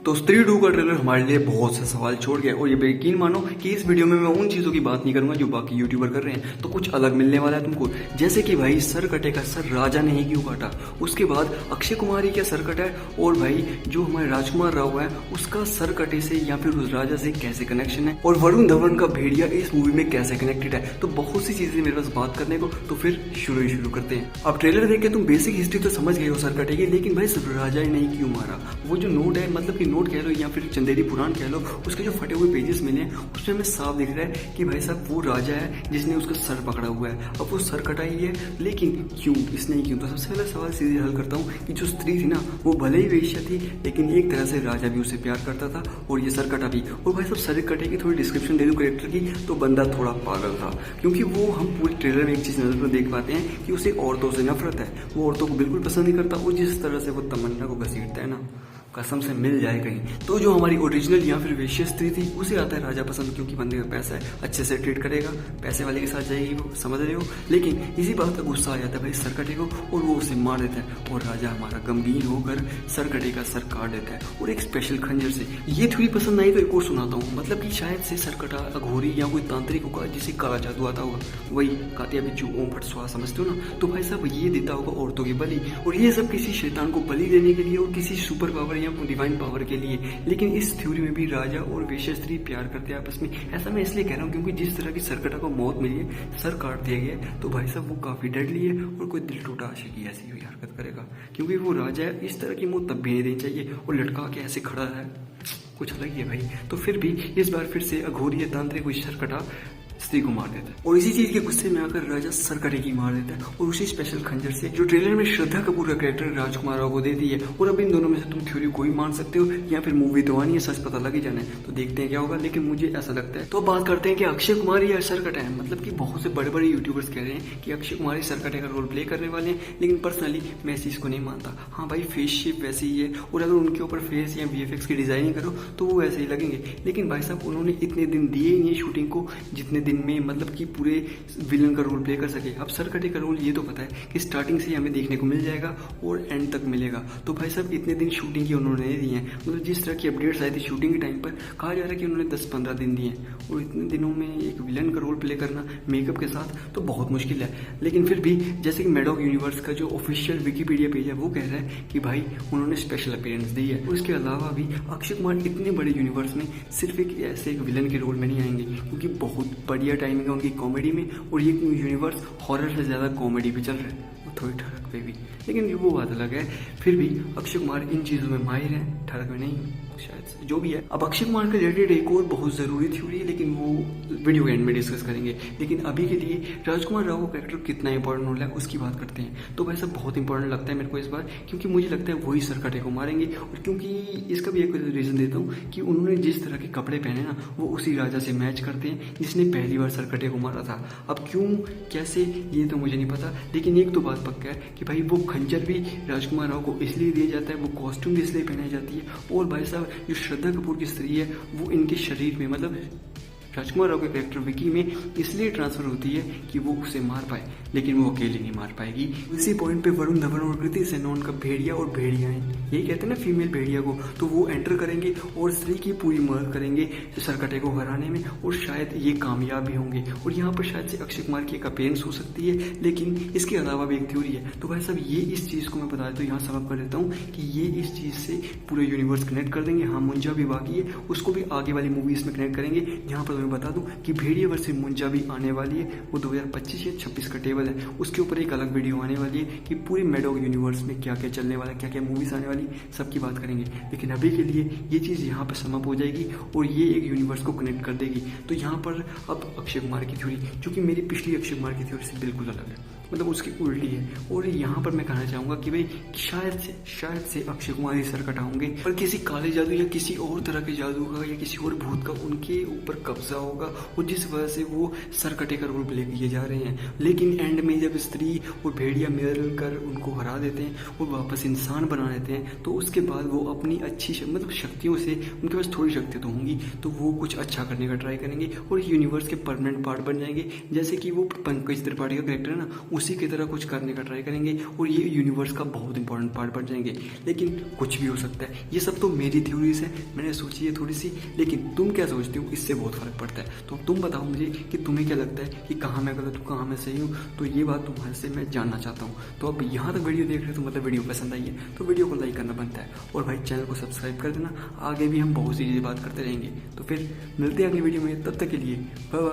तो स्त्री 2 का ट्रेलर हमारे लिए बहुत से सवाल छोड़ गया और ये यकीन मानो कि इस वीडियो में मैं उन चीज़ों की बात नहीं करूंगा जो बाकी यूट्यूबर कर रहे हैं। तो कुछ अलग मिलने वाला है तुमको, जैसे कि भाई सर कटेगा, सर राजा ने ही क्यों काटा। उसके बाद अक्षय कुमार ही क्या सर कटा है, और भाई जो हमारे राजकुमार राव है उसका सर कटे से या फिर उस राजा से कैसे कनेक्शन है, और वरुण धवन का भेड़िया इस मूवी में कैसे कनेक्टेड है। तो बहुत सी चीजें मेरे पास बात करने को, तो फिर शुरू करते हैं। अब ट्रेलर देख के तुम बेसिक हिस्ट्री तो समझ गए हो सर कटेगी, लेकिन भाई सर राजा ही नहीं क्यों मारा। वो जो नोट है, मतलब कि नोट कह लो या फिर चंदेरी पुराण कह लो, उसके जो फटे हुए पेजेस मिले हैं उसमें हमें साफ दिख रहा है कि भाई साहब वो राजा है जिसने उसका सर पकड़ा हुआ है। अब वो सर कटा ही है, लेकिन क्यों, इसने ही क्यों। तो सबसे पहला सवाल सीधे हल करता हूँ कि जो स्त्री थी ना वो भले ही वेश्या थी, लेकिन एक तरह से राजा भी उसे प्यार करता था और ये सर कटा भी। और भाई साहब सर कटे की थोड़ी डिस्क्रिप्शन दे दूँ कैरेक्टर की, तो बंदा थोड़ा पागल था, क्योंकि वो हम पूरे ट्रेलर में एक चीज नजर पर देख पाते हैं कि उसे औरतों से नफरत है। वो औरतों को बिल्कुल पसंद नहीं करता, और जिस तरह से वो तमन्ना को घसीटता है ना, कसम से मिल जाए कहीं। तो जो हमारी ओरिजिनल या फिर वेश्या स्त्री थी उसे आता है राजा पसंद, क्योंकि बंदे का पैसा है, अच्छे से ट्रीट करेगा, पैसे वाले के साथ जाएगी वो, समझ रहे हो। लेकिन इसी बात का गुस्सा आ जाता है भाई सर कटे को, और वो उसे मार देता है, और राजा हमारा गंभीर होकर सर कटे का सर काट देता है, और एक स्पेशल खंजर से। ये थोड़ी पसंद आई तो एक और सुनाता हूँ, मतलब कि शायद से सर कटा अघोरी या कोई तांत्रिक होगा जिसे काला जादू आता होगा, वही कातिया बिच्छू ओम फट स्वाहा, समझते हो ना। तो भाई साहब ये देता होगा औरतों की बलि, और ये सब किसी शैतान को बलि देने के लिए और किसी सुपर पावर या डिवाइन पावर के लिए। लेकिन इस थ्योरी में भी राजा और वेश्या स्त्री प्यार करते हैं आपस में। ऐसा मैं इसलिए कह रहा हूँ क्योंकि जिस तरह की सरकटा को मौत मिली है, सर काट दिया गया है, तो भाई साहब वो काफी डेडली है, और कोई दिल टूटा आशिकी ऐसी हुई हरकत करेगा, क्योंकि वो राजा है। इस तरह की मौत तब भी नहीं देनी चाहिए, और लटका के ऐसे खड़ा है, कुछ अलग ही है भाई। तो फिर भी इस बार फिर से अघोरी या तांत्रिक कोई सरकटा स्त्री को मार देता है, और इसी चीज के गुस्से में आकर राजा सर कटे की मार देता है, और उसी स्पेशल खंजर से जो ट्रेलर में श्रद्धा कपूर का कैरेक्टर राजकुमार राव को दे दी है। और अब इन दोनों में से तुम थ्योरी कोई मान सकते हो, या फिर मूवी तो आनी है, सच पता लग ही जाना है। तो देखते हैं क्या होगा, लेकिन मुझे ऐसा लगता है। तो बात करते हैं कि अक्षय कुमार या सर कटा है, मतलब कि बहुत से बड़े बड़े यूट्यूबर्स कह रहे हैं कि अक्षय कुमार ही सर कटे का रोल प्ले करने वाले हैं, लेकिन पर्सनली मैं इस चीज को नहीं मानता। हाँ भाई फेस शेप वैसी ही है, और अगर उनके ऊपर फेस या VFX की डिजाइनिंग करो तो वो वैसे ही लगेंगे। लेकिन भाई साहब उन्होंने इतने दिन दिए ही नहीं शूटिंग को, जितने दिन में मतलब कि पूरे विलन का रोल प्ले कर सके। अब सर कटे का रोल ये तो पता है कि स्टार्टिंग से हमें देखने को मिल जाएगा और एंड तक मिलेगा। तो भाई साहब इतने दिन शूटिंग की उन्होंने नहीं दी है, मतलब जिस तरह की अपडेट्स आई थी शूटिंग के टाइम पर, कहा जा रहा है कि उन्होंने 10-15 दिन दिए हैं, और इतने दिनों में एक विलन का रोल प्ले करना मेकअप के साथ तो बहुत मुश्किल है। लेकिन फिर भी जैसे कि मैडॉक यूनिवर्स का जो ऑफिशियल विकीपीडिया पेज है वो कह रहा है कि भाई उन्होंने स्पेशल अपीयरेंस दी है। उसके अलावा भी अक्षय कुमार इतने बड़े यूनिवर्स में सिर्फ एक ऐसे एक विलन के रोल में नहीं आएंगे, क्योंकि बहुत बढ़िया टाइमिंग है उनकी कॉमेडी में, और ये यूनिवर्स हॉरर से ज्यादा कॉमेडी पे चल रहा है, थोड़ी ठड़क पे भी। लेकिन वो बात अलग है, फिर भी अक्षय कुमार इन चीजों में माहिर है, ठड़क में नहीं शायद से, जो भी है। अब अक्षय कुमार के रिलेटेड एक और बहुत जरूरी थ्योरी है, लेकिन वो वीडियो के एंड में डिस्कस करेंगे। लेकिन अभी के लिए राजकुमार राव का कैरेक्टर कितना इंपॉर्टेंट रोल है उसकी बात करते हैं। तो वैसा बहुत इंपॉर्टेंट लगता है मेरे को इस बार, क्योंकि मुझे लगता है वही सर कटे को मारेंगे। और क्योंकि इसका भी एक रीजन देता हूँ कि उन्होंने जिस तरह के कपड़े पहने ना, वो उसी राजा से मैच करते हैं जिसने पहली बार सर कटे को मारा था। अब क्यों कैसे ये तो मुझे नहीं पता, लेकिन एक तो बात पक्का है कि भाई वो खंजर भी राजकुमार राव को इसलिए दिया जाता है, वो कॉस्ट्यूम भी इसलिए पहनाई जाती है। और भाई साहब जो श्रद्धा कपूर की स्त्री है वो इनके शरीर में, मतलब राजकुमार राव के कैरेक्टर विकी में इसलिए ट्रांसफर होती है कि वो उसे मार पाए, लेकिन वो अकेली नहीं मार पाएगी। इसी पॉइंट पे वरुण धवन और कृति सेनन का भेड़िया और भेड़िया है, यही कहते हैं ना फीमेल भेड़िया को, तो वो एंटर करेंगे और स्त्री की पूरी मदद करेंगे सरकटे को हराने में, और शायद ये कामयाब भी होंगे। और यहाँ पर शायद से अक्षय कुमार की एक अपीयरेंस हो सकती है, लेकिन इसके अलावा भी एक थ्योरी है। तो भाई साहब ये इस चीज को मैं बता देता हूँ, यहाँ सबक कर देता हूँ कि ये इस चीज से पूरे यूनिवर्स कनेक्ट कर देंगे। हाँ मुंजा भी बाकी है, उसको भी आगे वाली मूवीज में कनेक्ट करेंगे। यहाँ पर मैं बता दूं कि भेड़िया वर्सेस मुंजा भी आने वाली है, वो 2025 या 26 का टेबल है, उसके ऊपर एक अलग वीडियो आने वाली है कि पूरी मैडॉक यूनिवर्स में क्या क्या चलने वाला है, क्या क्या मूवीज आने वाली, सबकी बात करेंगे। लेकिन अभी के लिए ये चीज यहाँ पर समाप्त हो जाएगी, और ये एक यूनिवर्स को कनेक्ट कर देगी। तो यहाँ पर अब अक्षय कुमार की थ्योरी, जो कि मेरी पिछली अक्षय कुमार की थ्योरी से बिल्कुल अलग है, मतलब उसकी उल्टी है। और यहाँ पर मैं कहना चाहूंगा कि भाई शायद से अक्षय कुमार ही सर कटाओगे, पर किसी काले जादू या किसी और तरह के जादू का या किसी और भूत का उनके ऊपर कब्जा होगा, और जिस वजह से वो सर कटे का रोल प्ले किए जा रहे हैं। लेकिन एंड में जब स्त्री और भेड़िया मिल कर उनको हरा देते हैं और वापस इंसान बना देते हैं, तो उसके बाद वो अपनी अच्छी मतलब शक्तियों से, उनके पास थोड़ी शक्ति तो होंगी, तो वो कुछ अच्छा करने का ट्राई करेंगे और यूनिवर्स के परमानेंट पार्ट बन जाएंगे। जैसे कि वो पंकज त्रिपाठी का कैरेक्टर है ना, उसी की तरह कुछ करने का ट्राई करेंगे और ये यूनिवर्स का बहुत इंपॉर्टेंट पार्ट बन जाएंगे। लेकिन कुछ भी हो सकता है, ये सब तो मेरी थ्योरीज है, मैंने सोची है थोड़ी सी, लेकिन तुम क्या सोचते हो इससे बहुत फर्क पड़ता है। तो तुम बताओ मुझे कि तुम्हें क्या लगता है कि कहाँ मैं गलत हूँ, कहाँ मैं सही हूँ। तो ये बात तुम्हारे से मैं जानना चाहता हूँ। तो अब यहाँ तक वीडियो देख रहे हो तो मतलब वीडियो पसंद आई है तो वीडियो को लाइक करना बनता है, और भाई चैनल को सब्सक्राइब कर देना। आगे भी हम बहुत सी चीज़ें बात करते रहेंगे। तो फिर मिलते हैं अगली वीडियो में, तब तक के लिए बाय बाय।